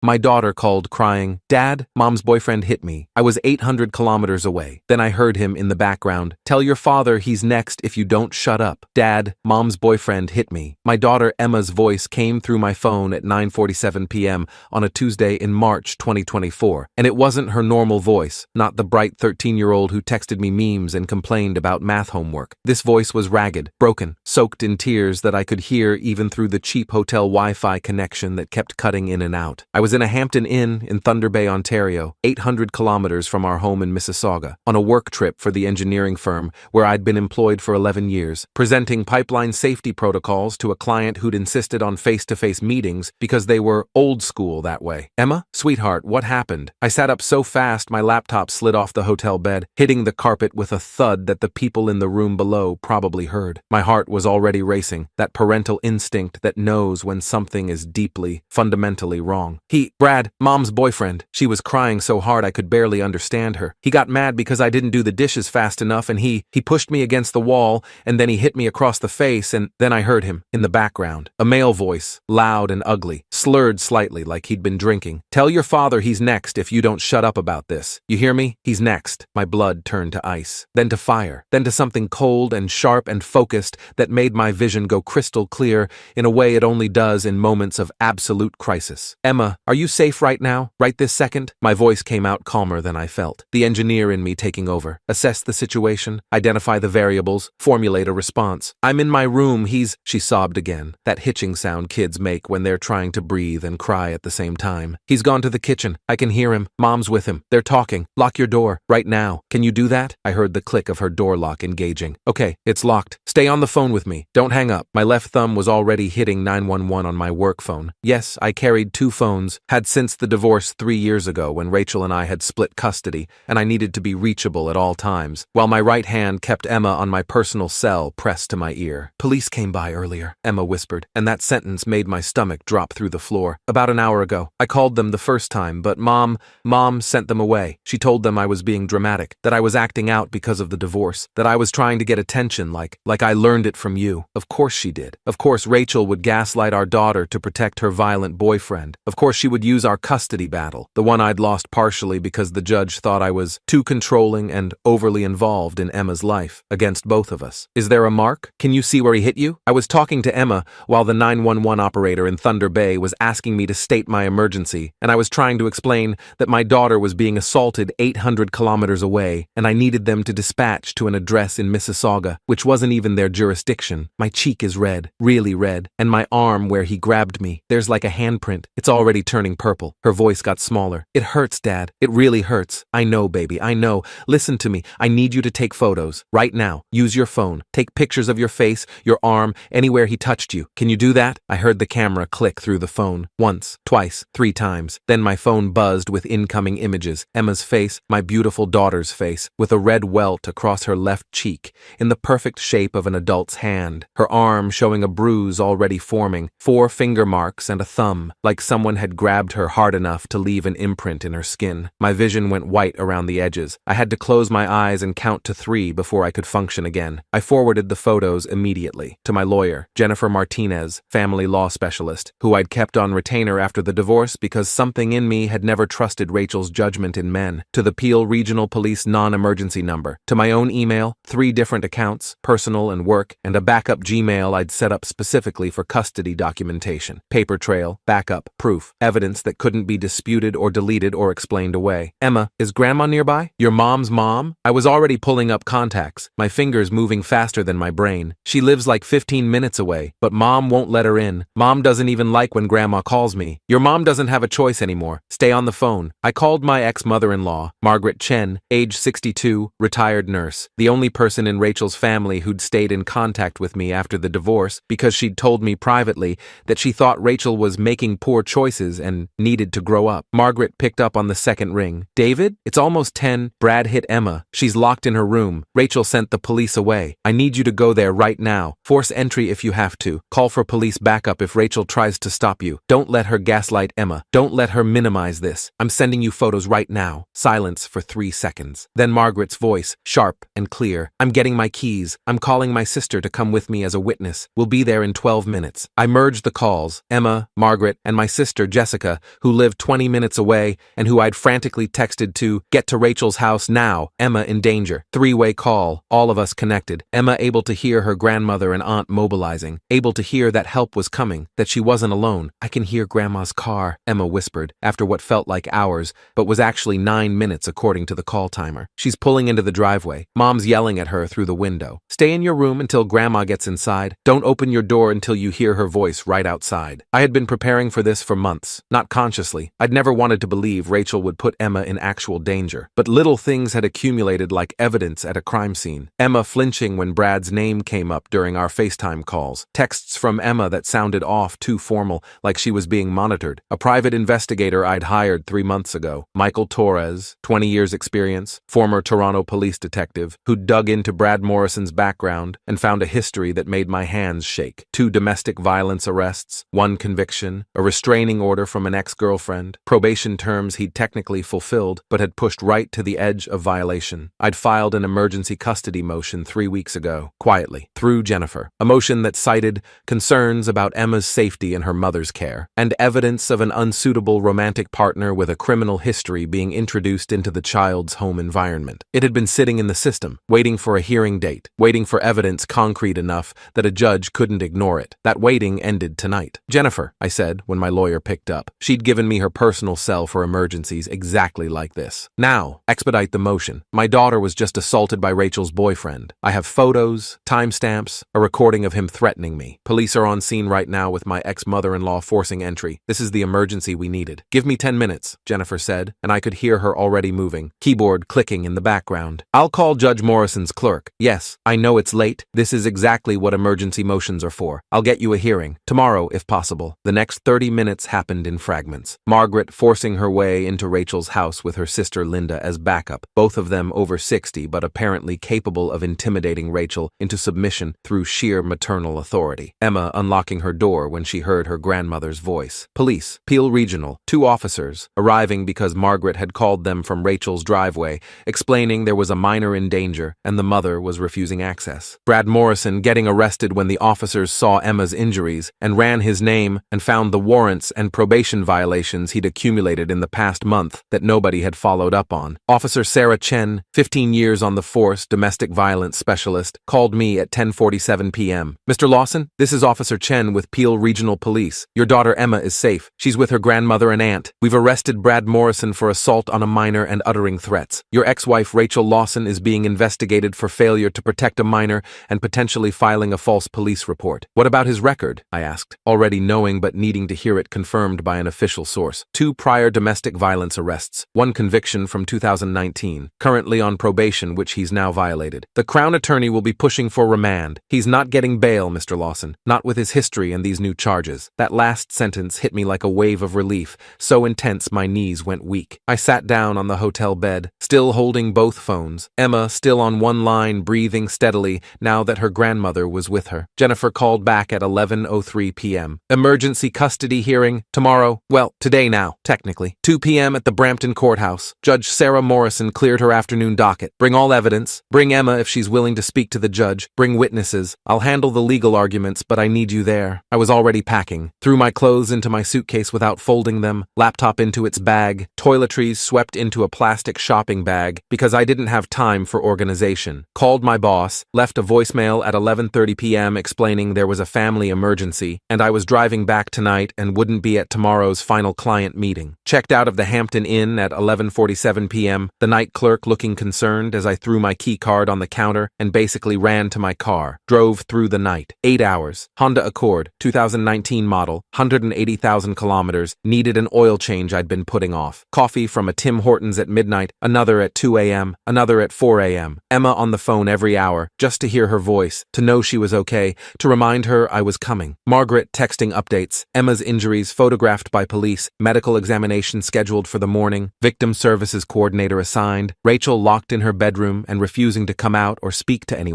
My daughter called crying, "Dad, Mom's boyfriend hit me." I was 800 kilometers away. Then I heard him in the background, "Tell your father he's next if you don't shut up. Dad, Mom's boyfriend hit me." My daughter Emma's voice came through my phone at 9:47 p.m. on a Tuesday in March 2024, and it wasn't her normal voice, not the bright 13-year-old who texted me memes and complained about math homework. This voice was ragged, broken, soaked in tears that I could hear even through the cheap hotel Wi-Fi connection that kept cutting in and out. I was in a Hampton Inn in Thunder Bay, Ontario, 800 kilometers from our home in Mississauga, on a work trip for the engineering firm where I'd been employed for 11 years, presenting pipeline safety protocols to a client who'd insisted on face-to-face meetings because they were old school that way. "Emma? Sweetheart, what happened?" I sat up so fast my laptop slid off the hotel bed, hitting the carpet with a thud that the people in the room below probably heard. My heart was already racing, that parental instinct that knows when something is deeply, fundamentally wrong. Brad, Mom's boyfriend. She was crying so hard I could barely understand her. He got mad because I didn't do the dishes fast enough, and he pushed me against the wall, and then he hit me across the face, and then I heard him, in the background. A male voice, loud and ugly, slurred slightly like he'd been drinking. "Tell your father he's next if you don't shut up about this. You hear me? He's next." My blood turned to ice, then to fire, then to something cold and sharp and focused that made my vision go crystal clear in a way it only does in moments of absolute crisis. "Emma, are you safe right now? Right this second?" My voice came out calmer than I felt, the engineer in me taking over. Assess the situation, identify the variables, formulate a response. "I'm in my room, She sobbed again, that hitching sound kids make when they're trying to breathe and cry at the same time. "He's gone to the kitchen. I can hear him. Mom's with him. They're talking. Lock your door. Right now. Can you do that?" I heard the click of her door lock engaging. "Okay, it's locked. Stay on the phone with me. Don't hang up." My left thumb was already hitting 911 on my work phone. Yes, I carried two phones, had since the divorce 3 years ago when Rachel and I had split custody, and I needed to be reachable at all times, while my right hand kept Emma on my personal cell pressed to my ear. "Police came by earlier," Emma whispered, and that sentence made my stomach drop through the floor. "About an hour ago. I called them the first time, but Mom sent them away. She told them I was being dramatic, that I was acting out because of the divorce, that I was trying to get attention like I learned it from you." Of course she did. Of course Rachel would gaslight our daughter to protect her violent boyfriend. Of course she would use our custody battle, the one I'd lost partially because the judge thought I was too controlling and overly involved in Emma's life, against both of us. "Is there a mark? Can you see where he hit you?" I was talking to Emma while the 911 operator in Thunder Bay was asking me to state my emergency, and I was trying to explain that my daughter was being assaulted 800 kilometers away, and I needed them to dispatch to an address in Mississauga, which wasn't even their jurisdiction. My cheek is red, really red, and my arm where he grabbed me, there's like a handprint. It's already turning purple. Her voice got smaller. "It hurts, Dad. It really hurts. I know, baby, I know. Listen to me. I need you to take photos. Right now. Use your phone. Take pictures of your face, your arm, anywhere he touched you. Can you do that?" I heard the camera click through the phone. Once, twice, 3 times. Then my phone buzzed with incoming images. Emma's face, my beautiful daughter's face, with a red welt across her left cheek, in the perfect shape of an adult's hand. Her arm showing a bruise already forming, 4 finger marks and a thumb, like someone had grabbed her hard enough to leave an imprint in her skin. My vision went white around the edges. I had to close my eyes and count to 3 before I could function again. I forwarded the photos immediately to my lawyer, Jennifer Martinez, family law specialist, who I'd kept on retainer after the divorce because something in me had never trusted Rachel's judgment in men, to the Peel Regional Police non-emergency number, to my own email, 3 different accounts, personal and work, and a backup Gmail I'd set up specifically for custody documentation. Paper trail, backup, proof, evidence that couldn't be disputed or deleted or explained away. "Emma, is Grandma nearby? Your mom's mom?" I was already pulling up contacts, my fingers moving faster than my brain. "She lives like 15 minutes away, but Mom won't let her in. Mom doesn't even like when Grandma calls me. Your mom doesn't have a choice anymore. Stay on the phone." I called my ex-mother-in-law, Margaret Chen, age 62, retired nurse, the only person in Rachel's family who'd stayed in contact with me after the divorce because she'd told me privately that she thought Rachel was making poor choices and needed to grow up. Margaret picked up on the second ring. "David, it's almost 10. Brad hit Emma. She's locked in her room. Rachel sent the police away. I need you to go there right now. Force entry if you have to. Call for police backup if Rachel tries to stop you. Don't let her gaslight Emma. Don't let her minimize this. I'm sending you photos right now." Silence for 3 seconds. Then Margaret's voice, sharp and clear. "I'm getting my keys. I'm calling my sister to come with me as a witness. We'll be there in 12 minutes. I merged the calls. Emma, Margaret, and my sister Jessica Jessica, who lived 20 minutes away and who I'd frantically texted to get to Rachel's house now, Emma in danger. Three-way call, all of us connected. Emma able to hear her grandmother and aunt mobilizing, able to hear that help was coming, that she wasn't alone. I can hear Grandma's car, Emma whispered, after what felt like hours, but was actually 9 minutes according to the call timer. She's pulling into the driveway. Mom's yelling at her through the window. Stay in your room until Grandma gets inside. Don't open your door until you hear her voice right outside. I had been preparing for this for months, not consciously. I'd never wanted to believe Rachel would put Emma in actual danger. But little things had accumulated like evidence at a crime scene. Emma flinching when Brad's name came up during our FaceTime calls. Texts from Emma that sounded off, too formal, like she was being monitored. A private investigator I'd hired 3 months ago, Michael Torres, 20 years experience, former Toronto police detective, who dug into Brad Morrison's background and found a history that made my hands shake. 2 domestic violence arrests, 1 conviction, a restraining order from an ex-girlfriend, probation terms he'd technically fulfilled but had pushed right to the edge of violation. I'd filed an emergency custody motion 3 weeks ago, quietly, through Jennifer. A motion that cited concerns about Emma's safety and her mother's care, and evidence of an unsuitable romantic partner with a criminal history being introduced into the child's home environment. It had been sitting in the system, waiting for a hearing date, waiting for evidence concrete enough that a judge couldn't ignore it. That waiting ended tonight. Jennifer, I said when my lawyer picked up. She'd given me her personal cell for emergencies exactly like this. Now, expedite the motion. My daughter was just assaulted by Rachel's boyfriend. I have photos, timestamps, a recording of him threatening me. Police are on scene right now with my ex-mother-in-law forcing entry. This is the emergency we needed. Give me 10 minutes, Jennifer said, and I could hear her already moving, keyboard clicking in the background. I'll call Judge Morrison's clerk. Yes, I know it's late. This is exactly what emergency motions are for. I'll get you a hearing. Tomorrow, if possible. The next 30 minutes happened in fragments. Margaret forcing her way into Rachel's house with her sister Linda as backup, both of them over 60 but apparently capable of intimidating Rachel into submission through sheer maternal authority. Emma unlocking her door when she heard her grandmother's voice. Police, Peel Regional, 2 officers, arriving because Margaret had called them from Rachel's driveway, explaining there was a minor in danger and the mother was refusing access. Brad Morrison getting arrested when the officers saw Emma's injuries and ran his name and found the warrants and probation violations he'd accumulated in the past month that nobody had followed up on. Officer Sarah Chen, 15 years on the force, domestic violence specialist, called me at 10:47 p.m. Mr. Lawson, this is Officer Chen with Peel Regional Police. Your daughter Emma is safe. She's with her grandmother and aunt. We've arrested Brad Morrison for assault on a minor and uttering threats. Your ex-wife Rachel Lawson is being investigated for failure to protect a minor and potentially filing a false police report. What about his record? I asked, already knowing but needing to hear it confirmed by an official source. 2 prior domestic violence arrests, 1 conviction from 2019, currently on probation which he's now violated. The Crown Attorney will be pushing for remand. He's not getting bail, Mr. Lawson, not with his history and these new charges. That last sentence hit me like a wave of relief, so intense my knees went weak. I sat down on the hotel bed, still holding both phones. Emma still on one line, breathing steadily now that her grandmother was with her. Jennifer called back at 11:03 p.m. Emergency custody hearing tomorrow. Well, today now, technically. 2 p.m. at the Brampton Courthouse. Judge Sarah Morrison cleared her afternoon docket. Bring all evidence. Bring Emma if she's willing to speak to the judge. Bring witnesses. I'll handle the legal arguments, but I need you there. I was already packing. Threw my clothes into my suitcase without folding them, laptop into its bag, toiletries swept into a plastic shopping bag because I didn't have time for organization. Called my boss, left a voicemail at 11:30 p.m. explaining there was a family emergency and I was driving back tonight and wouldn't be at tomorrow's final client meeting. Checked out of the Hampton Inn at 11:47 p.m., the night clerk looking concerned as I threw my key card on the counter and basically ran to my car. Drove through the night. 8 hours. Honda Accord, 2019 model, 180,000 kilometers, needed an oil change I'd been putting off. Coffee from a Tim Hortons at midnight, another at 2 a.m., another at 4 a.m. Emma on the phone every hour, just to hear her voice, to know she was okay, to remind her I was coming. Margaret texting updates, Emma's injuries photographed by police, medical examination scheduled for the morning, victim services coordinator assigned, Rachel locked in her bedroom and refusing to come out or speak to anyone.